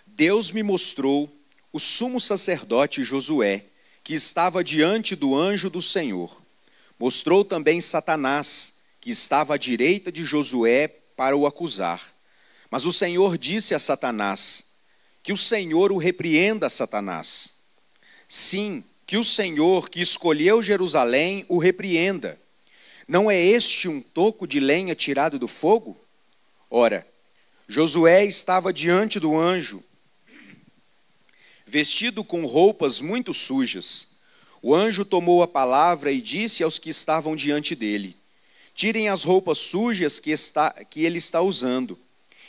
Deus me mostrou o sumo sacerdote Josué, que estava diante do anjo do Senhor. Mostrou também Satanás, que estava à direita de Josué para o acusar. Mas o Senhor disse a Satanás: que o Senhor o repreenda, Satanás. Sim, que o Senhor, que escolheu Jerusalém, o repreenda. Não é este um toco de lenha tirado do fogo? Ora, Josué estava diante do anjo, vestido com roupas muito sujas. O anjo tomou a palavra e disse aos que estavam diante dele: tirem as roupas sujas que ele está usando.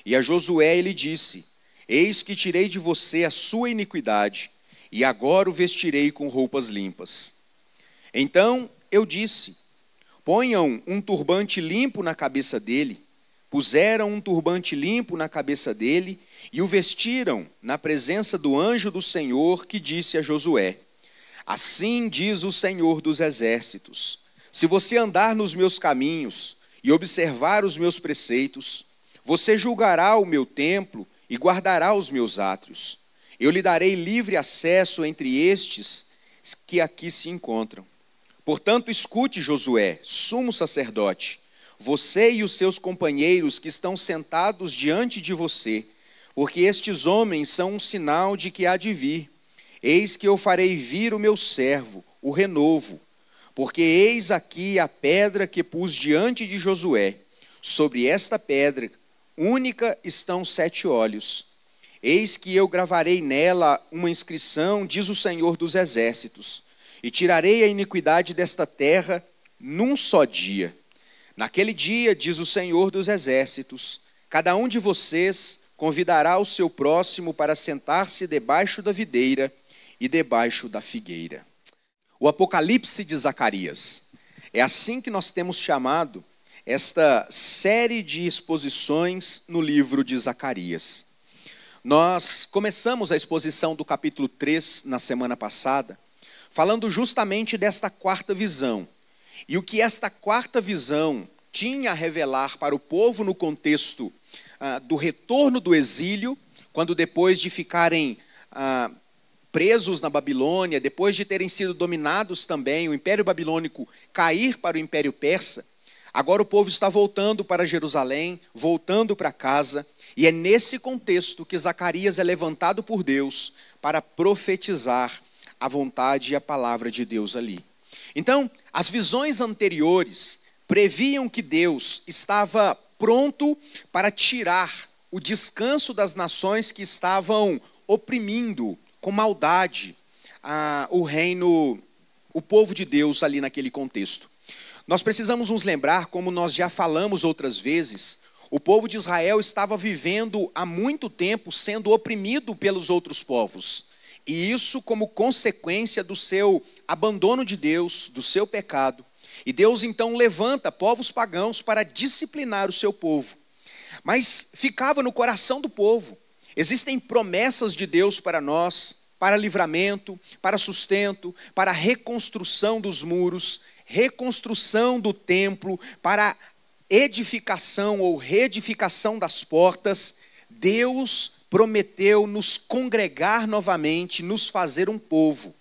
E a Josué ele disse: eis que tirei de você a sua iniquidade, e agora o vestirei com roupas limpas. Então eu disse: ponham um turbante limpo na cabeça dele. Puseram um turbante limpo na cabeça dele e o vestiram na presença do anjo do Senhor, que disse a Josué: assim diz o Senhor dos exércitos: se você andar nos meus caminhos e observar os meus preceitos, você julgará o meu templo e guardará os meus átrios. Eu lhe darei livre acesso entre estes que aqui se encontram. Portanto, escute, Josué, sumo sacerdote, você e os seus companheiros que estão sentados diante de você, porque estes homens são um sinal de que há de vir. Eis que eu farei vir o meu servo, o renovo, porque eis aqui a pedra que pus diante de Josué. Sobre esta pedra única estão 7 olhos. Eis que eu gravarei nela uma inscrição, diz o Senhor dos exércitos, e tirarei a iniquidade desta terra num só dia. Naquele dia, diz o Senhor dos exércitos, cada um de vocês convidará o seu próximo para sentar-se debaixo da videira e debaixo da figueira. O Apocalipse de Zacarias. É assim que nós temos chamado esta série de exposições no livro de Zacarias. Nós começamos a exposição do capítulo 3 na semana passada, falando justamente desta quarta visão. E o que esta quarta visão tinha a revelar para o povo no contexto do retorno do exílio, quando depois de ficarem presos na Babilônia, depois de terem sido dominados também, o Império Babilônico cair para o Império Persa, agora o povo está voltando para Jerusalém, voltando para casa, e é nesse contexto que Zacarias é levantado por Deus para profetizar a vontade e a palavra de Deus ali. Então, as visões anteriores previam que Deus estava pronto para tirar o descanso das nações que estavam oprimindo com maldade o povo de Deus ali naquele contexto. Nós precisamos nos lembrar, como nós já falamos outras vezes, o povo de Israel estava vivendo há muito tempo sendo oprimido pelos outros povos. E isso como consequência do seu abandono de Deus, do seu pecado. E Deus então levanta povos pagãos para disciplinar o seu povo. Mas ficava no coração do povo. Existem promessas de Deus para nós, para livramento, para sustento, para reconstrução dos muros, reconstrução do templo, para edificação ou reedificação das portas. Deus prometeu nos congregar novamente, nos fazer um povo.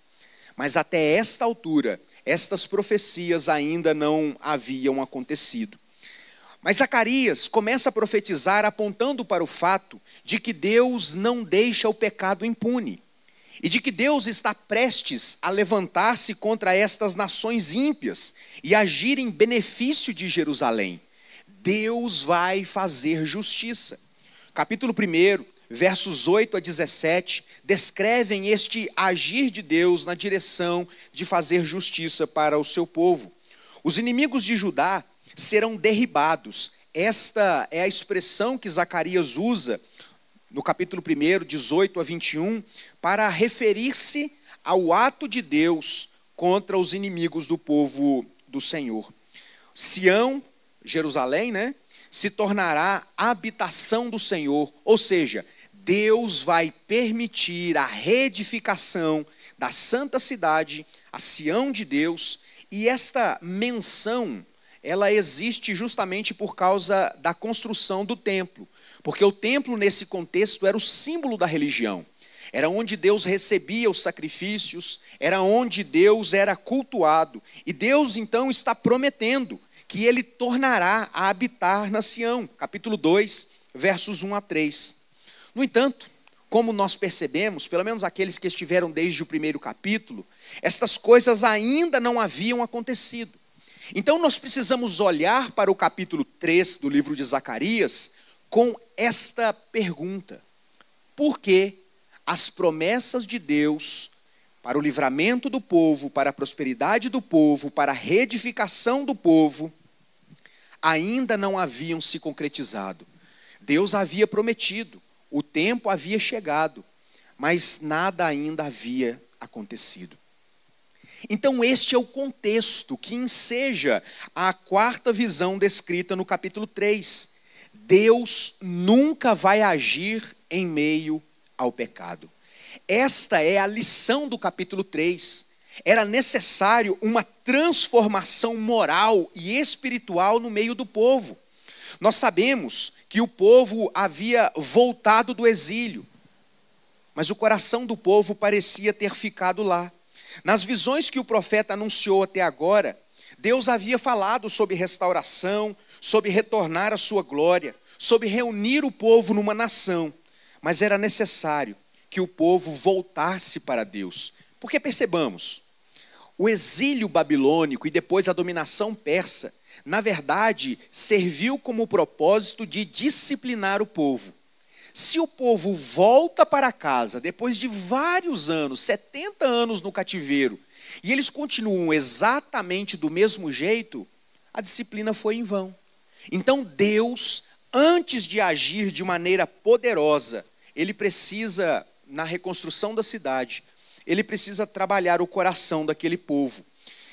Mas até esta altura, estas profecias ainda não haviam acontecido. Mas Zacarias começa a profetizar apontando para o fato de que Deus não deixa o pecado impune. E de que Deus está prestes a levantar-se contra estas nações ímpias e agir em benefício de Jerusalém. Deus vai fazer justiça. Capítulo 1, versos 8 a 17, descrevem este agir de Deus na direção de fazer justiça para o seu povo. Os inimigos de Judá serão derribados. Esta é a expressão que Zacarias usa no capítulo 1, 18 a 21, para referir-se ao ato de Deus contra os inimigos do povo do Senhor. Sião, Jerusalém, se tornará a habitação do Senhor, ou seja, Deus vai permitir a reedificação da santa cidade, a Sião de Deus, e esta menção, ela existe justamente por causa da construção do templo. Porque o templo, nesse contexto, era o símbolo da religião. Era onde Deus recebia os sacrifícios, era onde Deus era cultuado. E Deus, então, está prometendo que Ele tornará a habitar na Sião. Capítulo 2, versos 1 a 3. No entanto, como nós percebemos, pelo menos aqueles que estiveram desde o primeiro capítulo, estas coisas ainda não haviam acontecido. Então nós precisamos olhar para o capítulo 3 do livro de Zacarias com esta pergunta: por que as promessas de Deus para o livramento do povo, para a prosperidade do povo, para a reedificação do povo, ainda não haviam se concretizado? Deus havia prometido, o tempo havia chegado, mas nada ainda havia acontecido. Então este é o contexto que enseja a quarta visão descrita no capítulo 3. Deus nunca vai agir em meio ao pecado. Esta é a lição do capítulo 3. Era necessário uma transformação moral e espiritual no meio do povo. Nós sabemos que o povo havia voltado do exílio, mas o coração do povo parecia ter ficado lá. Nas visões que o profeta anunciou até agora, Deus havia falado sobre restauração, sobre retornar à sua glória, sobre reunir o povo numa nação, mas era necessário que o povo voltasse para Deus. Porque percebamos, o exílio babilônico e depois a dominação persa, na verdade, serviu como propósito de disciplinar o povo. Se o povo volta para casa depois de vários anos, 70 anos no cativeiro, e eles continuam exatamente do mesmo jeito, a disciplina foi em vão. Então Deus, antes de agir de maneira poderosa, Ele precisa, na reconstrução da cidade, Ele precisa trabalhar o coração daquele povo.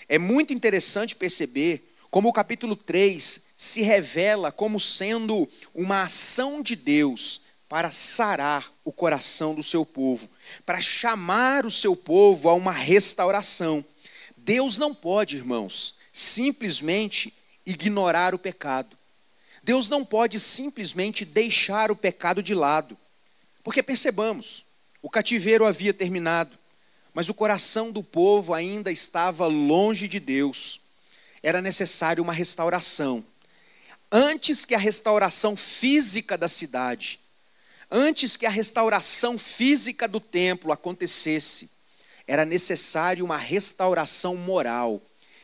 É muito interessante perceber como o capítulo 3 se revela como sendo uma ação de Deus para sarar o coração do seu povo, para chamar o seu povo a uma restauração. Deus não pode, irmãos, simplesmente ignorar o pecado. Deus não pode simplesmente deixar o pecado de lado. Porque percebamos, o cativeiro havia terminado, mas o coração do povo ainda estava longe de Deus. Era necessário uma restauração. Antes que a restauração física da cidade, antes que a restauração física do templo acontecesse, era necessário uma restauração moral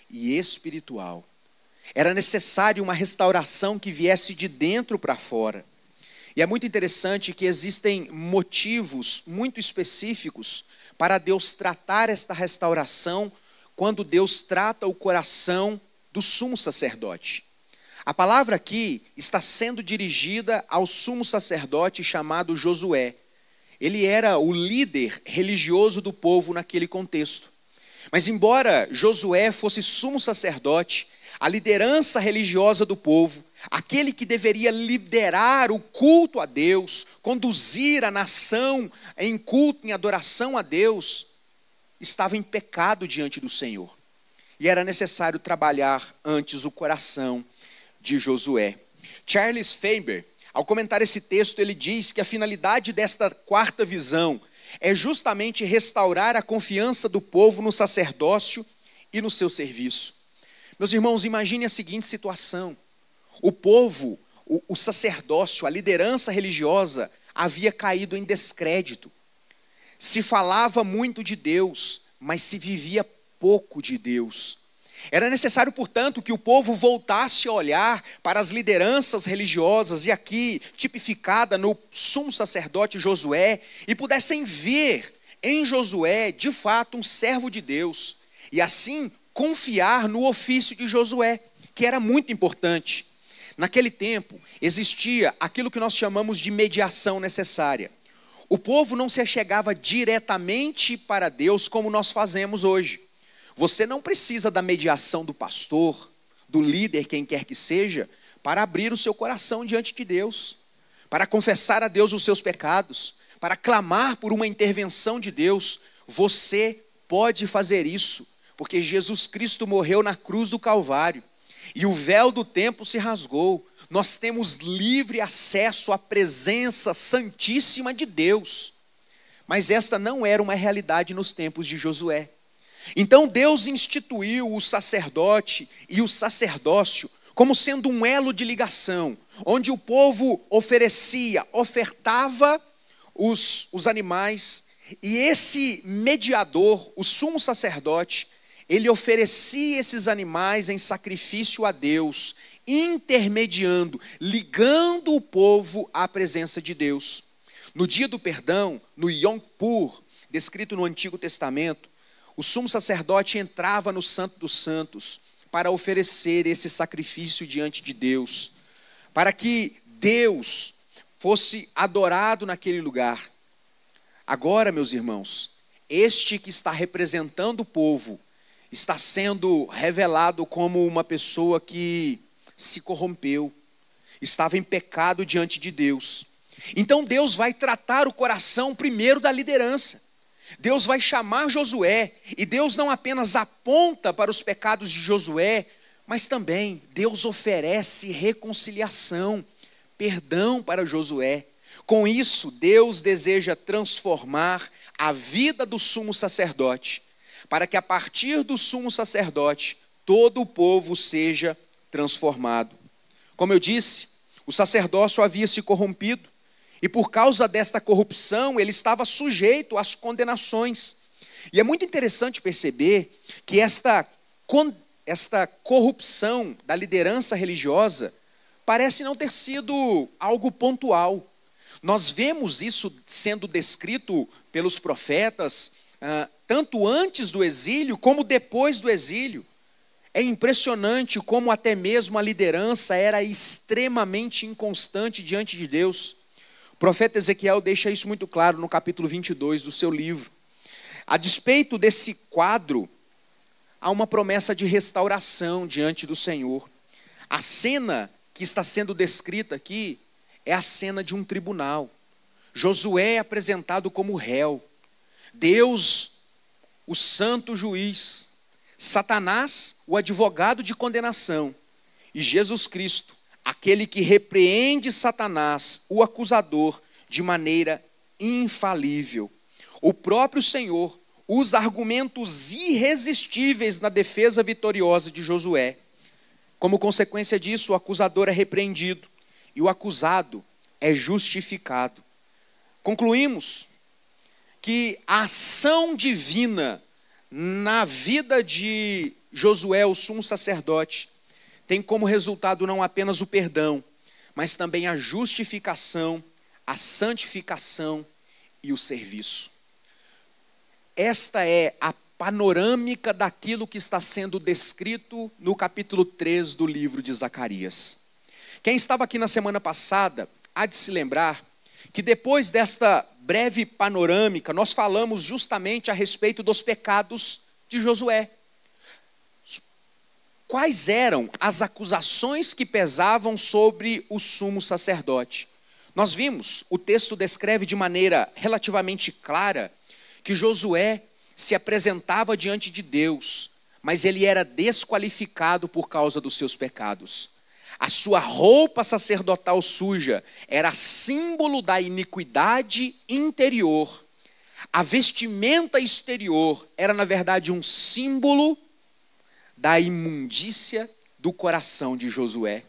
e espiritual. Era necessário uma restauração que viesse de dentro para fora. E é muito interessante que existem motivos muito específicos para Deus tratar esta restauração quando Deus trata o coração do sumo sacerdote. A palavra aqui está sendo dirigida ao sumo sacerdote chamado Josué. Ele era o líder religioso do povo naquele contexto. Mas embora Josué fosse sumo sacerdote, a liderança religiosa do povo, aquele que deveria liderar o culto a Deus, conduzir a nação em culto, em adoração a Deus, estava em pecado diante do Senhor. E era necessário trabalhar antes o coração de Josué. Charles Faber, ao comentar esse texto, ele diz que a finalidade desta quarta visão é justamente restaurar a confiança do povo no sacerdócio e no seu serviço. Meus irmãos, imagine a seguinte situação. O povo, o sacerdócio, a liderança religiosa havia caído em descrédito. Se falava muito de Deus, mas se vivia pouco de Deus. Era necessário, portanto, que o povo voltasse a olhar para as lideranças religiosas, e aqui tipificada no sumo sacerdote Josué, e pudessem ver em Josué, de fato, um servo de Deus, e assim confiar no ofício de Josué, que era muito importante. Naquele tempo, existia aquilo que nós chamamos de mediação necessária. O povo não se achegava diretamente para Deus como nós fazemos hoje. Você não precisa da mediação do pastor, do líder, quem quer que seja, para abrir o seu coração diante de Deus, para confessar a Deus os seus pecados, para clamar por uma intervenção de Deus. Você pode fazer isso, porque Jesus Cristo morreu na cruz do Calvário, e o véu do templo se rasgou. nós temos livre acesso à presença santíssima de Deus. Mas esta não era uma realidade nos tempos de Josué. Então Deus instituiu o sacerdote e o sacerdócio como sendo um elo de ligação, onde o povo ofertava os animais, e esse mediador, o sumo sacerdote, ele oferecia esses animais em sacrifício a Deus, intermediando, ligando o povo à presença de Deus. No dia do perdão, no Yom Kippur, descrito no Antigo Testamento, o sumo sacerdote entrava no Santo dos Santos para oferecer esse sacrifício diante de Deus, para que Deus fosse adorado naquele lugar. Agora, meus irmãos, este que está representando o povo está sendo revelado como uma pessoa que se corrompeu, estava em pecado diante de Deus. Então Deus vai tratar o coração primeiro da liderança. Deus vai chamar Josué, e Deus não apenas aponta para os pecados de Josué, mas também Deus oferece reconciliação, perdão para Josué. Com isso, Deus deseja transformar a vida do sumo sacerdote, para que a partir do sumo sacerdote, todo o povo seja transformado. Como eu disse, o sacerdócio havia se corrompido, e por causa desta corrupção, ele estava sujeito às condenações. E é muito interessante perceber que esta corrupção da liderança religiosa parece não ter sido algo pontual. Nós vemos isso sendo descrito pelos profetas, tanto antes do exílio como depois do exílio. É impressionante como até mesmo a liderança era extremamente inconstante diante de Deus. O profeta Ezequiel deixa isso muito claro no capítulo 22 do seu livro. A despeito desse quadro, há uma promessa de restauração diante do Senhor. A cena que está sendo descrita aqui é a cena de um tribunal. Josué é apresentado como réu. Deus, o santo juiz. Satanás, o advogado de condenação. E Jesus Cristo, aquele que repreende Satanás, o acusador, de maneira infalível. O próprio Senhor usa argumentos irresistíveis na defesa vitoriosa de Josué. Como consequência disso, o acusador é repreendido e o acusado é justificado. Concluímos que a ação divina na vida de Josué, o sumo sacerdote, tem como resultado não apenas o perdão, mas também a justificação, a santificação e o serviço. Esta é a panorâmica daquilo que está sendo descrito no capítulo 3 do livro de Zacarias. Quem estava aqui na semana passada há de se lembrar que depois desta breve panorâmica, nós falamos justamente a respeito dos pecados de Josué. Quais eram as acusações que pesavam sobre o sumo sacerdote? Nós vimos, o texto descreve de maneira relativamente clara que Josué se apresentava diante de Deus, mas ele era desqualificado por causa dos seus pecados. A sua roupa sacerdotal suja era símbolo da iniquidade interior. A vestimenta exterior era, na verdade, um símbolo da imundícia do coração de Josué.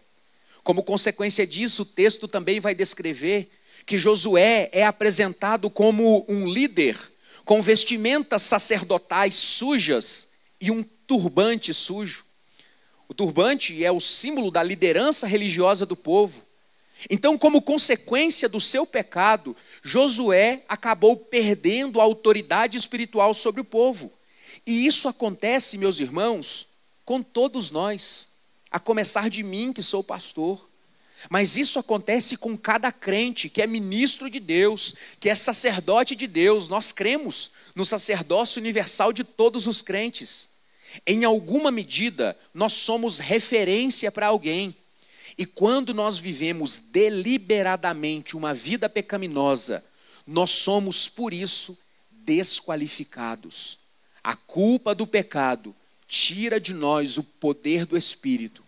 Como consequência disso, o texto também vai descrever que Josué é apresentado como um líder com vestimentas sacerdotais sujas e um turbante sujo. O turbante é o símbolo da liderança religiosa do povo. Então, como consequência do seu pecado, Josué acabou perdendo a autoridade espiritual sobre o povo. E isso acontece, meus irmãos, com todos nós, a começar de mim, que sou pastor. Mas isso acontece com cada crente que é ministro de Deus, que é sacerdote de Deus. Nós cremos no sacerdócio universal de todos os crentes. Em alguma medida, nós somos referência para alguém. E quando nós vivemos deliberadamente uma vida pecaminosa, nós somos, por isso, desqualificados. A culpa do pecado tira de nós o poder do Espírito.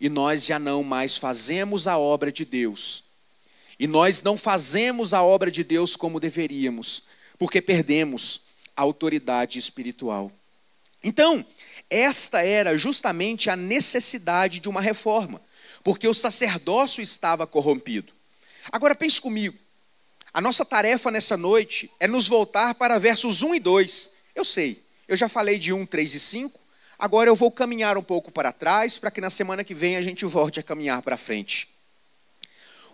e nós já não mais fazemos a obra de Deus. E nós não fazemos a obra de Deus como deveríamos, porque perdemos a autoridade espiritual. Então, esta era justamente a necessidade de uma reforma, porque o sacerdócio estava corrompido. Agora pense comigo, a nossa tarefa nessa noite é nos voltar para versos 1 e 2. Eu sei, eu já falei de 1, 3 e 5, agora eu vou caminhar um pouco para trás, para que na semana que vem a gente volte a caminhar para frente.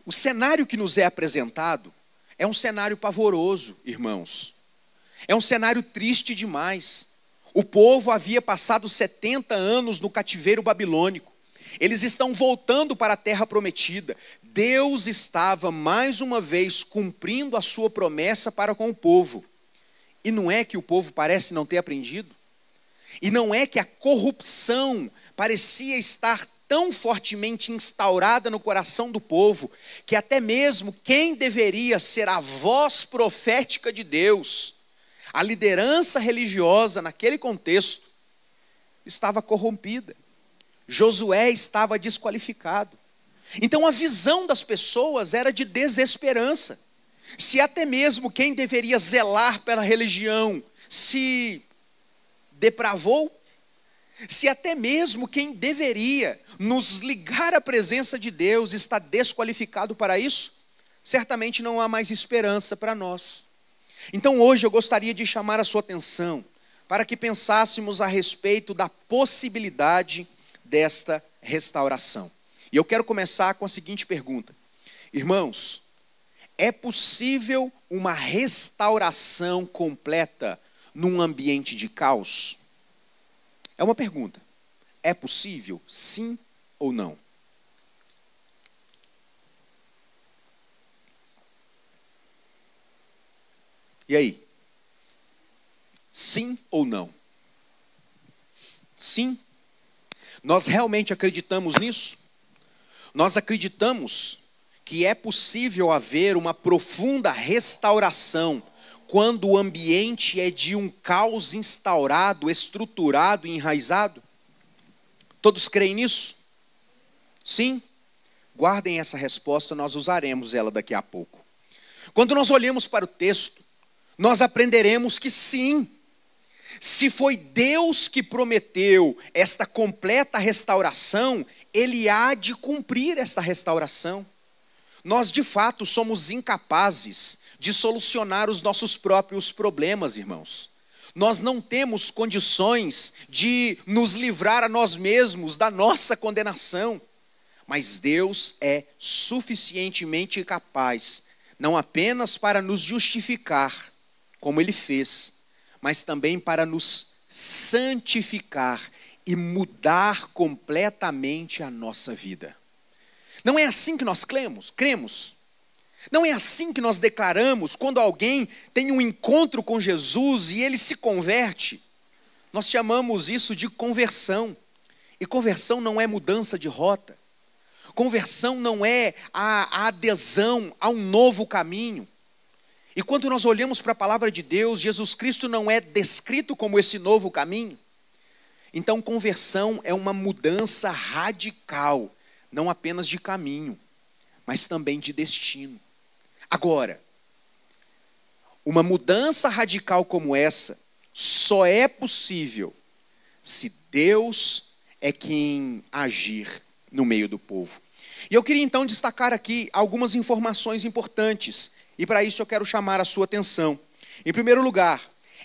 O cenário que nos é apresentado é um cenário pavoroso, irmãos. É um cenário triste demais. O povo havia passado 70 anos no cativeiro babilônico. Eles estão voltando para a terra prometida. Deus estava mais uma vez cumprindo a sua promessa para com o povo. E não é que o povo parece não ter aprendido? E não é que a corrupção parecia estar tão fortemente instaurada no coração do povo, que até mesmo quem deveria ser a voz profética de Deus, a liderança religiosa naquele contexto, estava corrompida. Josué estava desqualificado. Então a visão das pessoas era de desesperança. Se até mesmo quem deveria zelar pela religião se depravou, se até mesmo quem deveria nos ligar à presença de Deus está desqualificado para isso, certamente não há mais esperança para nós. Então hoje eu gostaria de chamar a sua atenção para que pensássemos a respeito da possibilidade desta restauração. E eu quero começar com a seguinte pergunta: irmãos, é possível uma restauração completa num ambiente de caos? É uma pergunta. É possível? Sim ou não? E aí? Sim ou não? Sim. Nós realmente acreditamos nisso? Nós acreditamos que é possível haver uma profunda restauração quando o ambiente é de um caos instaurado, estruturado e enraizado? Todos creem nisso? Sim? Guardem essa resposta, nós usaremos ela daqui a pouco. Quando nós olhamos para o texto, nós aprenderemos que sim, se foi Deus que prometeu esta completa restauração, Ele há de cumprir esta restauração. Nós de fato somos incapazes de solucionar os nossos próprios problemas, irmãos. Nós não temos condições de nos livrar a nós mesmos da nossa condenação. Mas Deus é suficientemente capaz, não apenas para nos justificar, como Ele fez, mas também para nos santificar e mudar completamente a nossa vida. Não é assim que nós cremos? Não é assim que nós declaramos quando alguém tem um encontro com Jesus e ele se converte? Nós chamamos isso de conversão. E conversão não é mudança de rota. Conversão não é a adesão a um novo caminho. E quando nós olhamos para a palavra de Deus, Jesus Cristo não é descrito como esse novo caminho. Então conversão é uma mudança radical, não apenas de caminho, mas também de destino. Agora, uma mudança radical como essa só é possível se Deus é quem agir no meio do povo. E eu queria então destacar aqui algumas informações importantes, e para isso eu quero chamar a sua atenção. Em primeiro lugar,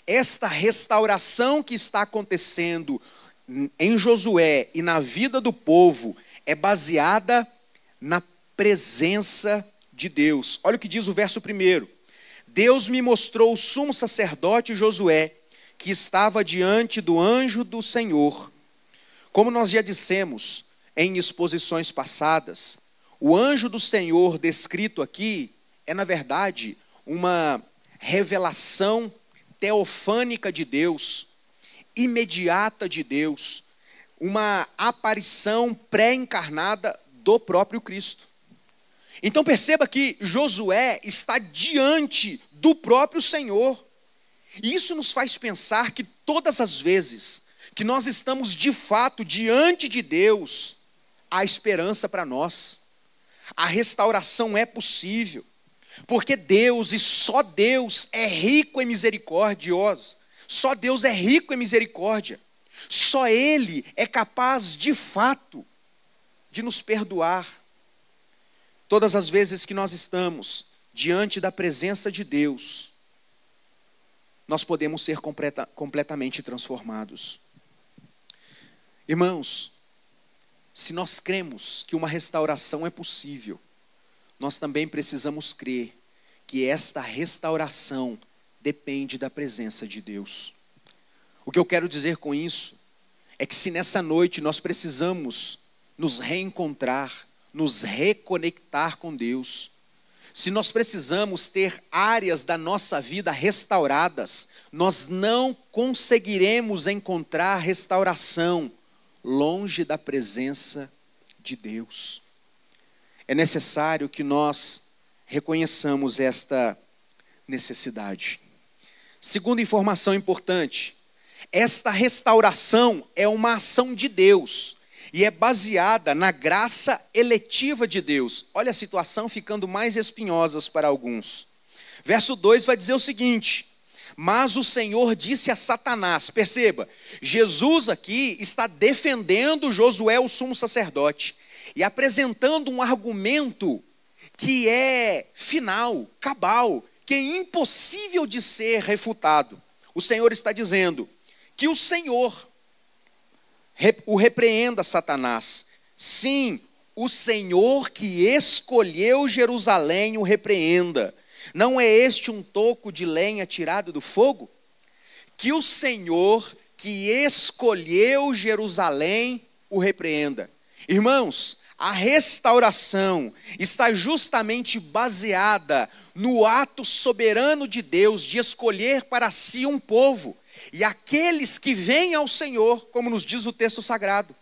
esta restauração que está acontecendo em Josué e na vida do povo é baseada na presença de Deus. Olha o que diz o verso 1. Deus me mostrou o sumo sacerdote Josué, que estava diante do anjo do Senhor. Como nós já dissemos em exposições passadas, o anjo do Senhor descrito aqui é, na verdade, uma revelação teofânica de Deus, imediata de Deus, uma aparição pré-encarnada do próprio Cristo. Então perceba que Josué está diante do próprio Senhor. E isso nos faz pensar que todas as vezes que nós estamos de fato diante de Deus, há esperança para nós. A restauração é possível, porque Deus, e só Deus, é rico em misericórdia. Só Deus é rico em misericórdia. Só Ele é capaz, de fato, de nos perdoar. Todas as vezes que nós estamos diante da presença de Deus, nós podemos ser completamente transformados. Irmãos, se nós cremos que uma restauração é possível, nós também precisamos crer que esta restauração depende da presença de Deus. O que eu quero dizer com isso é que se nessa noite nós precisamos nos reencontrar, nos reconectar com Deus, se nós precisamos ter áreas da nossa vida restauradas, nós não conseguiremos encontrar restauração longe da presença de Deus. É necessário que nós reconheçamos esta necessidade. Segunda informação importante: esta restauração é uma ação de Deus e é baseada na graça eletiva de Deus. Olha a situação ficando mais espinhosa para alguns. Verso 2 vai dizer o seguinte: mas o Senhor disse a Satanás, perceba, Jesus aqui está defendendo Josué, o sumo sacerdote, e apresentando um argumento que é final, cabal, que é impossível de ser refutado. O Senhor está dizendo que o Senhor o repreenda, Satanás. Sim, o Senhor que escolheu Jerusalém o repreenda. Não é este um toco de lenha tirado do fogo? Que o Senhor que escolheu Jerusalém o repreenda. Irmãos, a restauração está justamente baseada no ato soberano de Deus de escolher para si um povo. E aqueles que vêm ao Senhor, como nos diz o texto sagrado,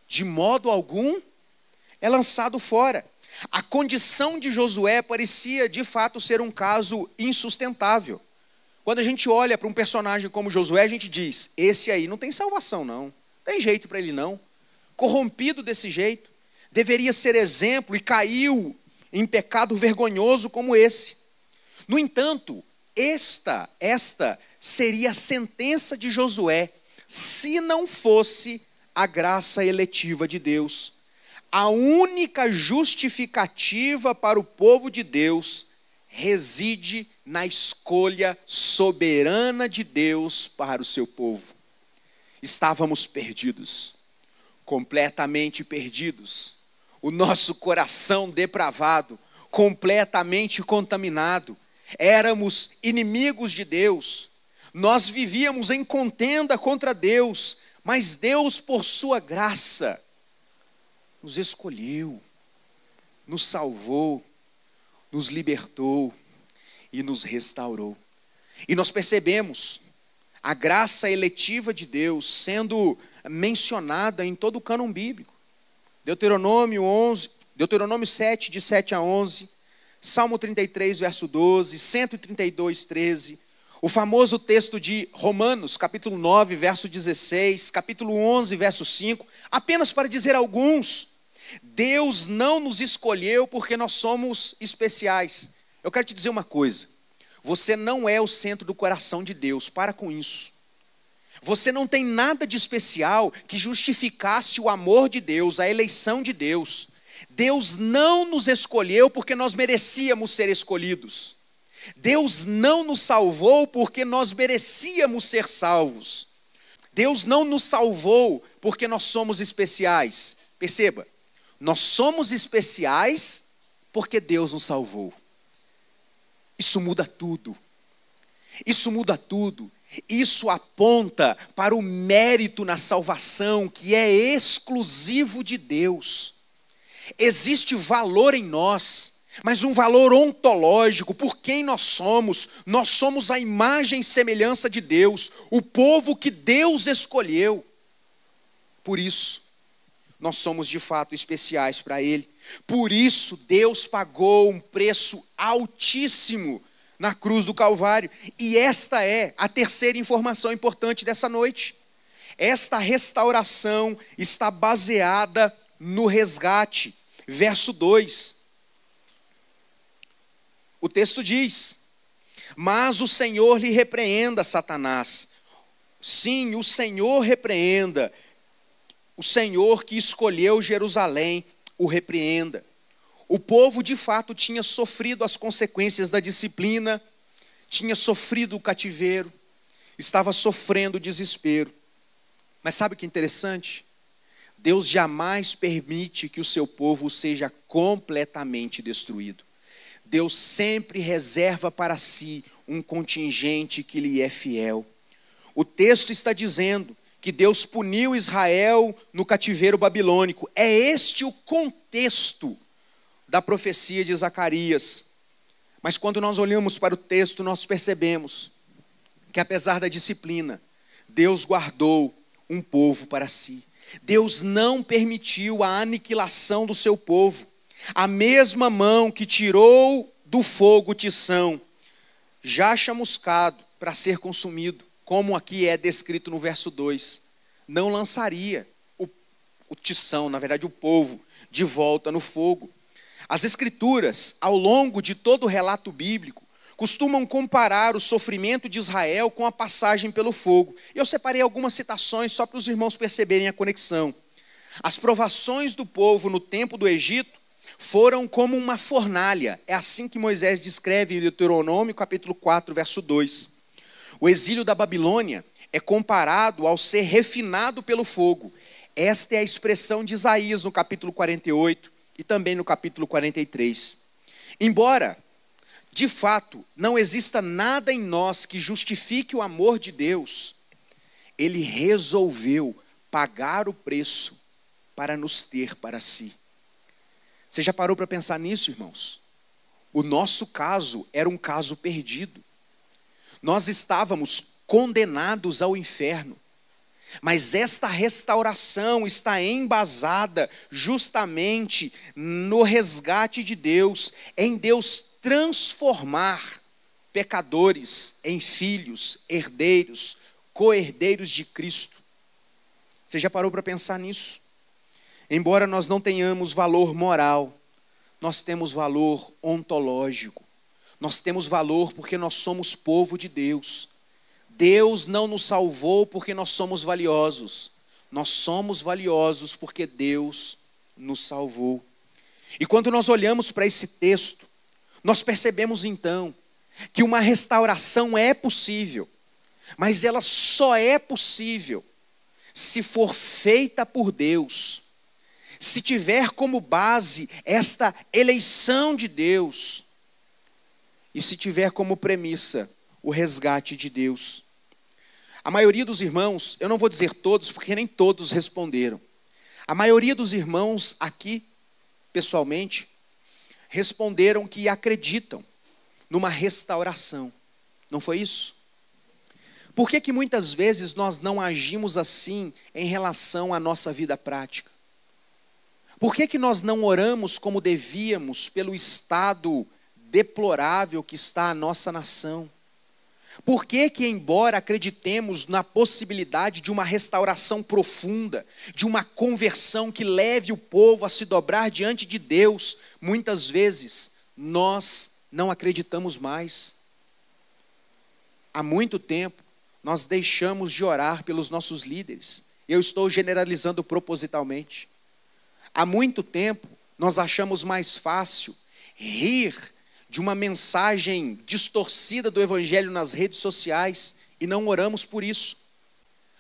de modo algum é lançado fora. A condição de Josué parecia de fato ser um caso insustentável. Quando a gente olha para um personagem como Josué, a gente diz: esse aí não tem salvação não, tem jeito para ele não. Corrompido desse jeito, deveria ser exemplo e caiu em pecado vergonhoso como esse. No entanto, esta seria a sentença de Josué, se não fosse a graça eletiva de Deus. A única justificativa para o povo de Deus reside na escolha soberana de Deus para o seu povo. Estávamos perdidos, completamente perdidos. O nosso coração depravado, completamente contaminado. Éramos inimigos de Deus. Nós vivíamos em contenda contra Deus, mas Deus, por sua graça, nos escolheu, nos salvou, nos libertou e nos restaurou. E nós percebemos a graça eletiva de Deus sendo mencionada em todo o cânon bíblico. Deuteronômio 7, de 7 a 11, Salmo 33, verso 12, 132, 13, o famoso texto de Romanos, capítulo 9, verso 16, capítulo 11, verso 5, apenas para dizer alguns. Deus não nos escolheu porque nós somos especiais. Eu quero te dizer uma coisa: você não é o centro do coração de Deus, para com isso. Você não tem nada de especial que justificasse o amor de Deus, a eleição de Deus. Deus não nos escolheu porque nós merecíamos ser escolhidos. Deus não nos salvou porque nós merecíamos ser salvos. Deus não nos salvou porque nós somos especiais. Perceba, nós somos especiais porque Deus nos salvou. Isso muda tudo. Isso muda tudo. Isso aponta para o mérito na salvação que é exclusivo de Deus. Existe valor em nós, mas um valor ontológico por quem nós somos. Nós somos a imagem e semelhança de Deus, o povo que Deus escolheu. Por isso, nós somos de fato especiais para Ele. Por isso, Deus pagou um preço altíssimo na cruz do Calvário. E esta é a terceira informação importante dessa noite. Esta restauração está baseada no resgate. Verso 2. O texto diz: mas o Senhor lhe repreenda, Satanás. Sim, o Senhor repreenda. O Senhor que escolheu Jerusalém o repreenda. O povo de fato tinha sofrido as consequências da disciplina, tinha sofrido o cativeiro, estava sofrendo o desespero. Mas sabe o que é interessante? Deus jamais permite que o seu povo seja completamente destruído. Deus sempre reserva para si um contingente que lhe é fiel. O texto está dizendo que Deus puniu Israel no cativeiro babilônico. É este o contexto da profecia de Zacarias. Mas quando nós olhamos para o texto, nós percebemos que apesar da disciplina, Deus guardou um povo para si. Deus não permitiu a aniquilação do seu povo. A mesma mão que tirou do fogo o tição, já chamuscado para ser consumido, como aqui é descrito no verso 2, não lançaria o tição, na verdade o povo, de volta no fogo. As Escrituras, ao longo de todo o relato bíblico, costumam comparar o sofrimento de Israel com a passagem pelo fogo. Eu separei algumas citações só para os irmãos perceberem a conexão. As provações do povo no tempo do Egito foram como uma fornalha. É assim que Moisés descreve em Deuteronômio, capítulo 4, verso 2. O exílio da Babilônia é comparado ao ser refinado pelo fogo. Esta é a expressão de Isaías no capítulo 48 e também no capítulo 43. Embora, de fato, não exista nada em nós que justifique o amor de Deus, Ele resolveu pagar o preço para nos ter para si. Você já parou para pensar nisso, irmãos? O nosso caso era um caso perdido. Nós estávamos condenados ao inferno. Mas esta restauração está embasada justamente no resgate de Deus, em Deus transformar pecadores em filhos, herdeiros, co-herdeiros de Cristo. Você já parou para pensar nisso? Embora nós não tenhamos valor moral, nós temos valor ontológico. Nós temos valor porque nós somos povo de Deus. Deus não nos salvou porque nós somos valiosos. Nós somos valiosos porque Deus nos salvou. E quando nós olhamos para esse texto, nós percebemos então que uma restauração é possível, mas ela só é possível se for feita por Deus, se tiver como base esta eleição de Deus e se tiver como premissa o resgate de Deus. A maioria dos irmãos, eu não vou dizer todos, porque nem todos responderam. A maioria dos irmãos aqui, pessoalmente, responderam que acreditam numa restauração. Não foi isso? Por que muitas vezes nós não agimos assim em relação à nossa vida prática? Por que nós não oramos como devíamos pelo estado deplorável que está a nossa nação? Por que embora acreditemos na possibilidade de uma restauração profunda, de uma conversão que leve o povo a se dobrar diante de Deus, muitas vezes nós não acreditamos mais? Há muito tempo nós deixamos de orar pelos nossos líderes. Eu estou generalizando propositalmente. Há muito tempo nós achamos mais fácil rir de uma mensagem distorcida do evangelho nas redes sociais e não oramos por isso.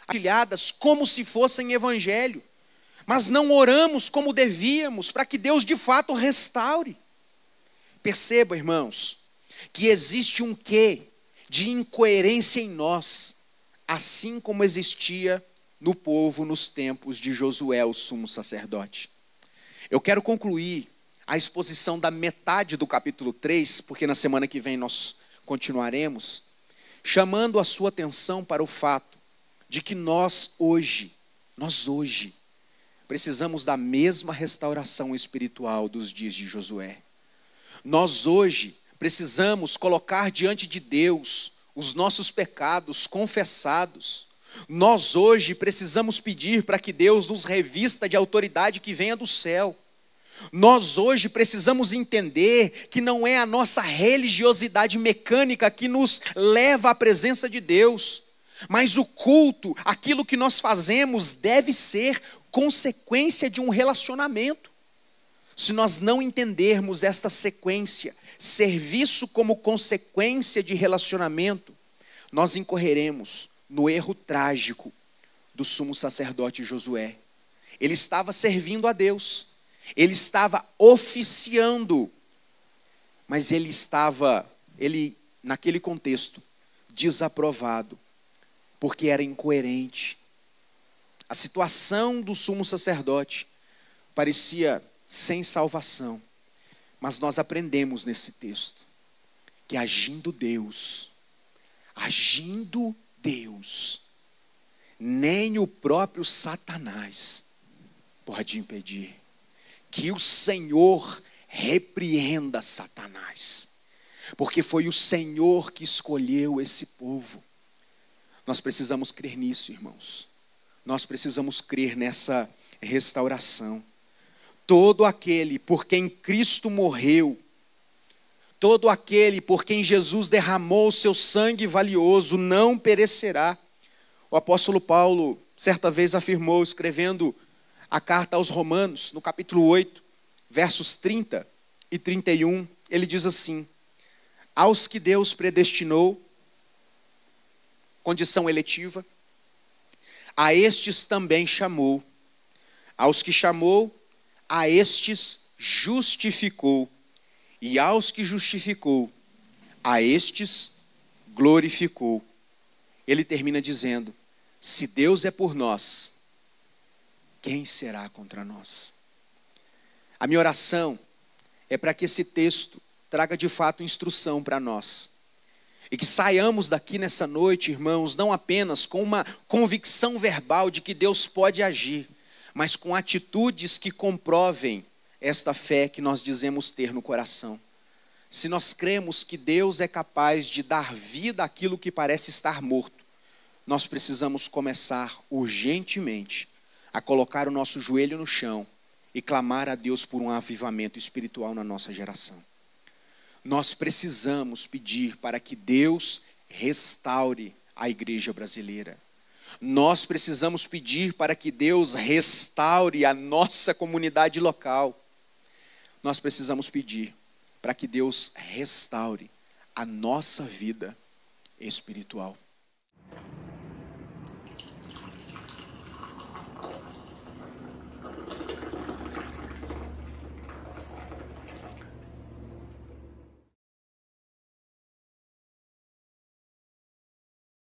Partilhadas como se fossem evangelho, mas não oramos como devíamos para que Deus de fato restaure. Perceba, irmãos, que existe um quê de incoerência em nós, assim como existia no povo nos tempos de Josué, o sumo sacerdote. Eu quero concluir a exposição da metade do capítulo 3, porque na semana que vem nós continuaremos, chamando a sua atenção para o fato de que nós hoje, precisamos da mesma restauração espiritual dos dias de Josué. Nós hoje precisamos colocar diante de Deus os nossos pecados confessados, Nós hoje precisamos pedir para que Deus nos revista de autoridade que venha do céu. Nós hoje precisamos entender que não é a nossa religiosidade mecânica que nos leva à presença de Deus, mas o culto, aquilo que nós fazemos, deve ser consequência de um relacionamento. Se nós não entendermos esta sequência, serviço como consequência de relacionamento, nós incorreremos no erro trágico do sumo sacerdote Josué. Ele estava servindo a Deus, ele estava oficiando, mas ele naquele contexto, desaprovado, porque era incoerente. A situação do sumo sacerdote parecia sem salvação, mas nós aprendemos nesse texto que agindo Deus, nem o próprio Satanás pode impedir. Que o Senhor repreenda Satanás, porque foi o Senhor que escolheu esse povo. Nós precisamos crer nisso, irmãos. Nós precisamos crer nessa restauração. Todo aquele por quem Cristo morreu, todo aquele por quem Jesus derramou o seu sangue valioso, não perecerá. O apóstolo Paulo, certa vez afirmou, escrevendo a carta aos Romanos, no capítulo 8, versos 30 e 31, ele diz assim: aos que Deus predestinou, condição eletiva, a estes também chamou. Aos que chamou, a estes justificou. E aos que justificou, a estes glorificou. Ele termina dizendo: se Deus é por nós, quem será contra nós? A minha oração é para que esse texto traga de fato instrução para nós. E que saiamos daqui nessa noite, irmãos, não apenas com uma convicção verbal de que Deus pode agir, mas com atitudes que comprovem esta fé que nós dizemos ter no coração. Se nós cremos que Deus é capaz de dar vida àquilo que parece estar morto, nós precisamos começar urgentemente a colocar o nosso joelho no chão e clamar a Deus por um avivamento espiritual na nossa geração. Nós precisamos pedir para que Deus restaure a igreja brasileira. Nós precisamos pedir para que Deus restaure a nossa comunidade local. Nós precisamos pedir para que Deus restaure a nossa vida espiritual.